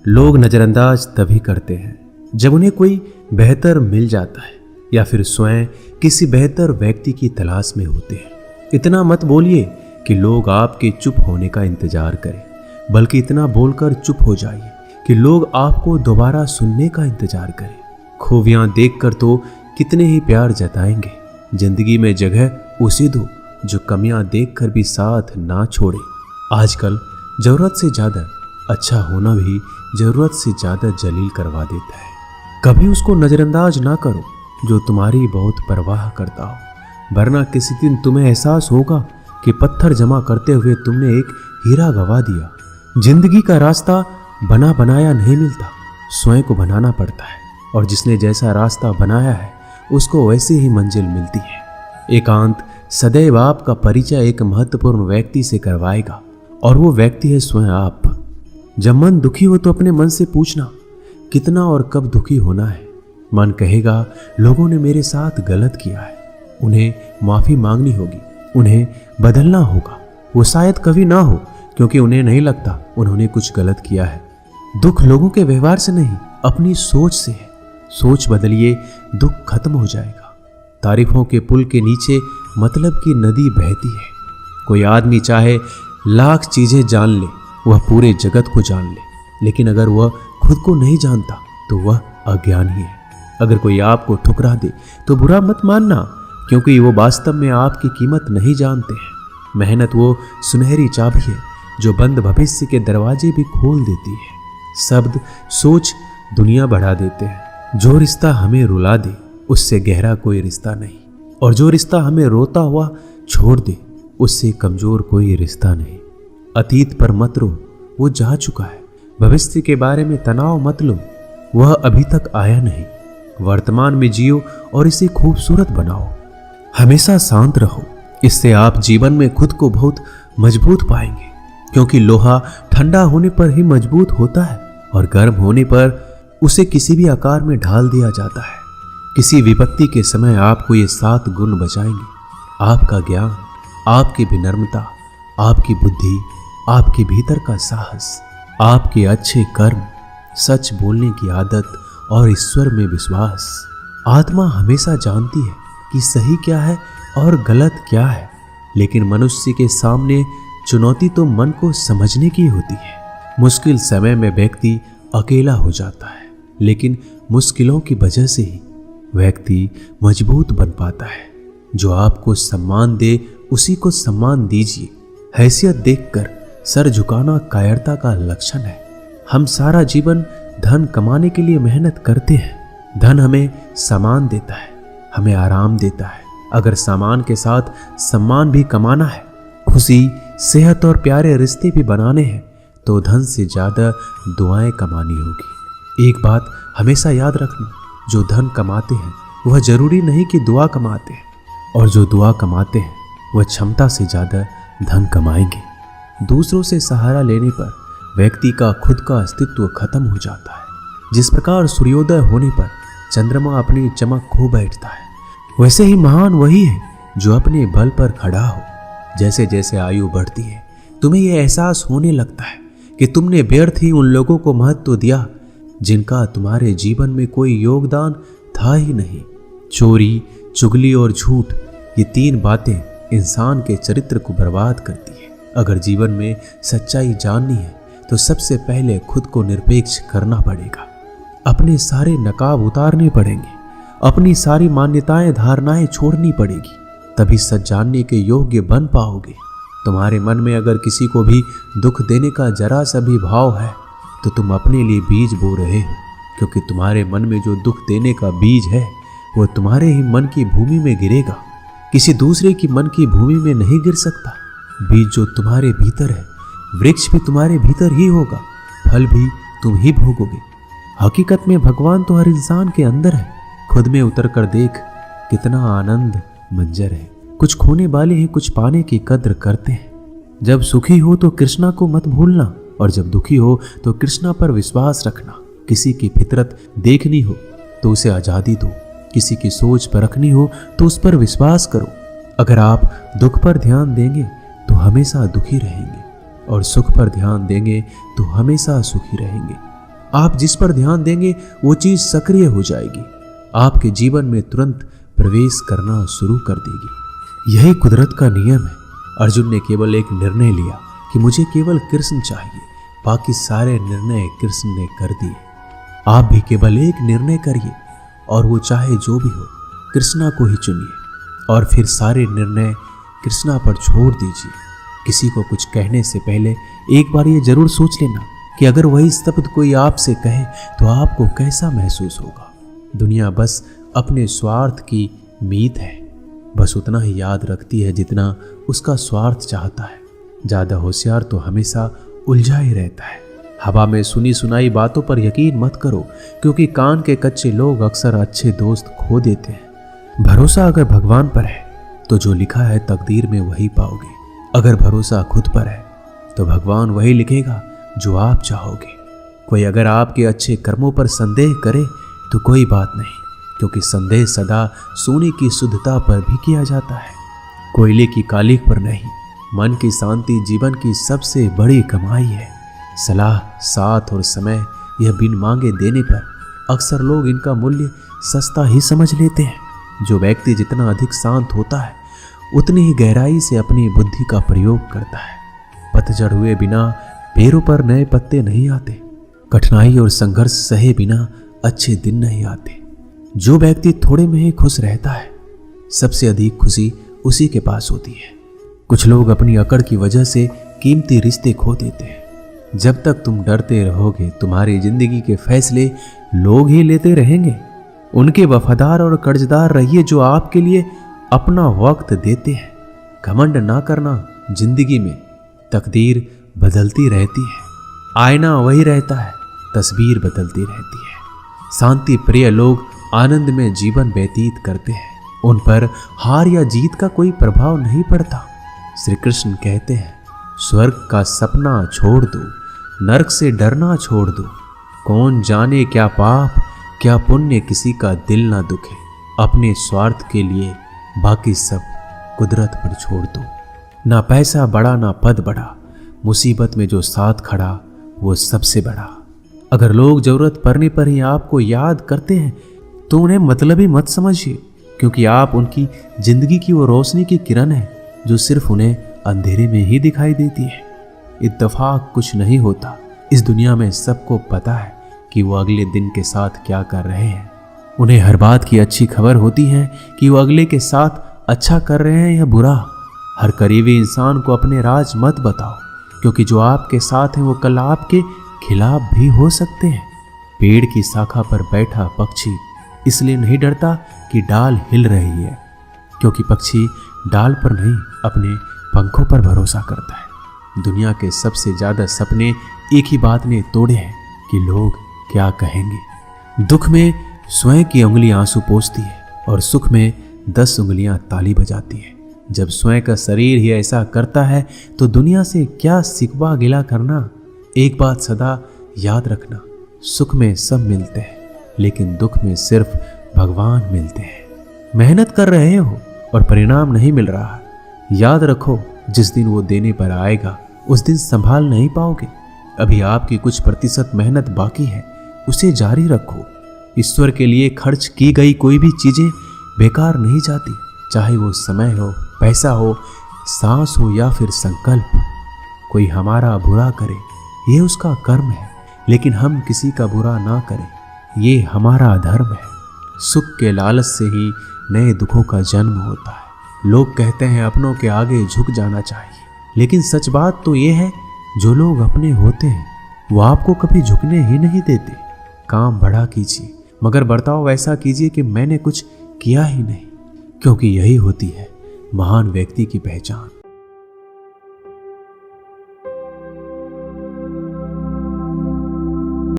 लोग नज़रअंदाज तभी करते हैं जब उन्हें कोई बेहतर मिल जाता है या फिर स्वयं किसी बेहतर व्यक्ति की तलाश में होते हैं। इतना मत बोलिए कि लोग आपके चुप होने का इंतजार करें, बल्कि इतना बोलकर चुप हो जाइए कि लोग आपको दोबारा सुनने का इंतजार करें। खूबियां देखकर तो कितने ही प्यार जताएंगे। जिंदगी में जगह उसे दो जो कमियां देखकर भी साथ ना छोड़े। आजकल जरूरत से ज्यादा अच्छा होना भी जरूरत से ज्यादा जलील करवा देता है। कभी उसको नजरअंदाज ना करो जो तुम्हारी बहुत परवाह करता हो, वरना किसी दिन तुम्हें एहसास होगा कि पत्थर जमा करते हुए तुमने एक हीरा गवा दिया। जिंदगी का रास्ता बना बनाया नहीं मिलता, स्वयं को बनाना पड़ता है, और जिसने जैसा रास्ता बनाया है उसको वैसे ही मंजिल मिलती है। एकांत सदैव आपका परिचय एक महत्वपूर्ण व्यक्ति से करवाएगा, और वो व्यक्ति है स्वयं आप। जब मन दुखी हो तो अपने मन से पूछना कितना और कब दुखी होना है। मन कहेगा लोगों ने मेरे साथ गलत किया है, उन्हें माफी मांगनी होगी, उन्हें बदलना होगा। वो शायद कभी ना हो, क्योंकि उन्हें नहीं लगता उन्होंने कुछ गलत किया है। दुख लोगों के व्यवहार से नहीं, अपनी सोच से है। सोच बदलिए, दुख खत्म हो जाएगा। तारीफों के पुल के नीचे मतलब की नदी बहती है। कोई आदमी चाहे लाख चीजें जान ले, वह पूरे जगत को जान ले, लेकिन अगर वह खुद को नहीं जानता तो वह अज्ञानी है। अगर कोई आपको ठुकरा दे तो बुरा मत मानना, क्योंकि वो वास्तव में आपकी कीमत नहीं जानते हैं। मेहनत वो सुनहरी चाबी है जो बंद भविष्य के दरवाजे भी खोल देती है। शब्द सोच दुनिया बढ़ा देते हैं। जो रिश्ता हमें रुला दे उससे गहरा कोई रिश्ता नहीं, और जो रिश्ता हमें रोता हुआ छोड़ दे उससे कमजोर कोई रिश्ता नहीं। अतीत पर मत रो, वो जा चुका है। भविष्य के बारे में तनाव मत लो, वह अभी तक आया नहीं। वर्तमान में जियो और इसे खूबसूरत बनाओ। हमेशा शांत रहो, इससे आप जीवन में खुद को बहुत मजबूत पाएंगे, क्योंकि लोहा ठंडा होने पर ही मजबूत होता है, और गर्म होने पर उसे किसी भी आकार में ढाल दिया जाता है। किसी विपत्ति के समय आपको ये 7 गुण बचाएंगे: आपका ज्ञान, आपकी विनम्रता, आपकी बुद्धि, आपके भीतर का साहस, आपके अच्छे कर्म, सच बोलने की आदत और ईश्वर में विश्वास। आत्मा हमेशा जानती है कि सही क्या है और गलत क्या है, लेकिन मनुष्य के सामने चुनौती तो मन को समझने की होती है। मुश्किल समय में व्यक्ति अकेला हो जाता है, लेकिन मुश्किलों की वजह से ही व्यक्ति मजबूत बन पाता है। जो आपको सम्मान दे उसी को सम्मान दीजिए। हैसियत देखकर सर झुकाना कायरता का लक्षण है। हम सारा जीवन धन कमाने के लिए मेहनत करते हैं। धन हमें सामान देता है, हमें आराम देता है। अगर सामान के साथ सम्मान भी कमाना है, खुशी, सेहत और प्यारे रिश्ते भी बनाने हैं, तो धन से ज्यादा दुआएं कमानी होगी। एक बात हमेशा याद रखना, जो धन कमाते हैं वह जरूरी नहीं कि दुआ कमाते हैं, और जो दुआ कमाते हैं वह क्षमता से ज्यादा धन कमाएंगे। दूसरों से सहारा लेने पर व्यक्ति का खुद का अस्तित्व खत्म हो जाता है। जिस प्रकार सूर्योदय होने पर चंद्रमा अपनी चमक खो बैठता है, वैसे ही महान वही है जो अपने बल पर खड़ा हो। जैसे जैसे आयु बढ़ती है, तुम्हें यह एहसास होने लगता है कि तुमने व्यर्थ ही उन लोगों को महत्व दिया जिनका तुम्हारे जीवन में कोई योगदान था ही नहीं। चोरी, चुगली और झूठ, ये 3 बातें इंसान के चरित्र को बर्बाद करती है। अगर जीवन में सच्चाई जाननी है तो सबसे पहले खुद को निरपेक्ष करना पड़ेगा। अपने सारे नकाब उतारने पड़ेंगे, अपनी सारी मान्यताएं धारणाएं छोड़नी पड़ेगी, तभी सच जानने के योग्य बन पाओगे। तुम्हारे मन में अगर किसी को भी दुख देने का जरा सा भी भाव है तो तुम अपने लिए बीज बो रहे हो, क्योंकि तुम्हारे मन में जो दुख देने का बीज है वो तुम्हारे ही मन की भूमि में गिरेगा, किसी दूसरे की मन की भूमि में नहीं गिर सकता। बीज जो तुम्हारे भीतर है, वृक्ष भी तुम्हारे भीतर ही होगा, फल भी तुम ही भोगोगे। हकीकत में भगवान तो हर इंसान के अंदर है। खुद में उतर कर देख कितना आनंद मंजर है। कुछ खोने वाले हैं, कुछ पाने की कद्र करते हैं। जब सुखी हो तो कृष्णा को मत भूलना, और जब दुखी हो तो कृष्णा पर विश्वास रखना। किसी की फितरत देखनी हो तो उसे आज़ादी दो, किसी की सोच परखनी हो तो उस पर विश्वास करो। अगर आप दुख पर ध्यान देंगे तो हमेशा दुखी रहेंगे, और सुख पर ध्यान देंगे तो हमेशा सुखी रहेंगे। आप जिस पर ध्यान देंगे वो चीज सक्रिय हो जाएगी, आपके जीवन में तुरंत प्रवेश करना शुरू कर देगी। यही कुदरत का नियम है। अर्जुन ने केवल एक निर्णय लिया कि मुझे केवल कृष्ण चाहिए, बाकी सारे निर्णय कृष्ण ने कर दिए। आप भी केवल एक निर्णय करिए और वो चाहे जो भी हो, कृष्णा को ही चुनिए और फिर सारे निर्णय कृष्णा पर छोड़ दीजिए। किसी को कुछ कहने से पहले एक बार ये जरूर सोच लेना कि अगर वही शब्द कोई आपसे कहे तो आपको कैसा महसूस होगा। दुनिया बस अपने स्वार्थ की मीत है, बस उतना ही याद रखती है जितना उसका स्वार्थ चाहता है। ज्यादा होशियार तो हमेशा उलझा ही रहता है। हवा में सुनी सुनाई बातों पर यकीन मत करो, क्योंकि कान के कच्चे लोग अक्सर अच्छे दोस्त खो देते हैं। भरोसा अगर भगवान पर है तो जो लिखा है तकदीर में वही पाओगे। अगर भरोसा खुद पर है तो भगवान वही लिखेगा जो आप चाहोगे। कोई अगर आपके अच्छे कर्मों पर संदेह करे तो कोई बात नहीं, क्योंकि संदेह सदा सोने की शुद्धता पर भी किया जाता है, कोयले की कालिख पर नहीं। मन की शांति जीवन की सबसे बड़ी कमाई है। सलाह, साथ और समय यह बिन मांगे देने पर अक्सर लोग इनका मूल्य सस्ता ही समझ लेते हैं। जो व्यक्ति जितना अधिक शांत होता है उतनी ही गहराई से अपनी बुद्धि का प्रयोग करता है। पतझड़ हुए बिना पेड़ों पर नए पत्ते नहीं आते। कठिनाई और संघर्ष सहे बिना अच्छे दिन नहीं आते। जो व्यक्ति थोड़े में ही खुश रहता है, सबसे अधिक खुशी उसी के पास होती है। कुछ लोग अपनी अकड़ की वजह से कीमती रिश्ते खो देते हैं। जब तक तुम डरते रहोगे, तुम्हारी जिंदगी के फैसले लोग ही लेते रहेंगे। उनके वफादार और कर्जदार रहिए जो आपके लिए अपना वक्त देते हैं। घमंड ना करना, जिंदगी में तकदीर बदलती रहती है, आईना वही रहता है, तस्वीर बदलती रहती है। शांति प्रिय लोग आनंद में जीवन व्यतीत करते हैं, उन पर हार या जीत का कोई प्रभाव नहीं पड़ता। श्री कृष्ण कहते हैं, स्वर्ग का सपना छोड़ दो, नरक से डरना छोड़ दो। कौन जाने क्या पाप क्या पुण्य किसी का दिल ना दुखे। अपने स्वार्थ के लिए बाकी सब कुदरत पर छोड़ दो। ना पैसा बड़ा ना पद बड़ा, मुसीबत में जो साथ खड़ा वो सबसे बड़ा। अगर लोग जरूरत पड़ने पर ही आपको याद करते हैं तो उन्हें मतलबी मत समझिए, क्योंकि आप उनकी जिंदगी की वो रोशनी की किरण है जो सिर्फ उन्हें अंधेरे में ही दिखाई देती है। इत्तेफाक कुछ नहीं होता। इस दुनिया में सबको पता है कि वो अगले दिन के साथ क्या कर रहे हैं। उन्हें हर बात की अच्छी खबर होती है कि वो अगले के साथ अच्छा कर रहे हैं या बुरा। हर करीबी इंसान को अपने राज मत बताओ, क्योंकि जो आपके साथ हैं वो कल आपके खिलाफ भी हो सकते हैं। पेड़ की शाखा पर बैठा पक्षी इसलिए नहीं डरता कि डाल हिल रही है, क्योंकि पक्षी डाल पर नहीं अपने पंखों पर भरोसा करता है। दुनिया के सबसे ज्यादा सपने एक ही बात ने तोड़े हैं कि लोग क्या कहेंगे। दुख में स्वयं की उंगली आंसू पोंछती है और सुख में 10 उंगलियां ताली बजाती है। जब स्वयं का शरीर ही ऐसा करता है तो दुनिया से क्या सिकवा गिला करना। एक बात सदा याद रखना, सुख में सब मिलते हैं लेकिन दुख में सिर्फ भगवान मिलते हैं। मेहनत कर रहे हो और परिणाम नहीं मिल रहा, याद रखो जिस दिन वो देने पर आएगा उस दिन संभाल नहीं पाओगे। अभी आपकी कुछ प्रतिशत मेहनत बाकी है, उसे जारी रखो। ईश्वर के लिए खर्च की गई कोई भी चीजें बेकार नहीं जाती, चाहे वो समय हो, पैसा हो, सांस हो या फिर संकल्प। कोई हमारा बुरा करे ये उसका कर्म है, लेकिन हम किसी का बुरा ना करें ये हमारा धर्म है। सुख के लालच से ही नए दुखों का जन्म होता है। लोग कहते हैं अपनों के आगे झुक जाना चाहिए, लेकिन सच बात तो ये है जो लोग अपने होते हैं वो आपको कभी झुकने ही नहीं देते। काम बड़ा कीजिए मगर बर्ताव वैसा कीजिए कि मैंने कुछ किया ही नहीं, क्योंकि यही होती है महान व्यक्ति की पहचान।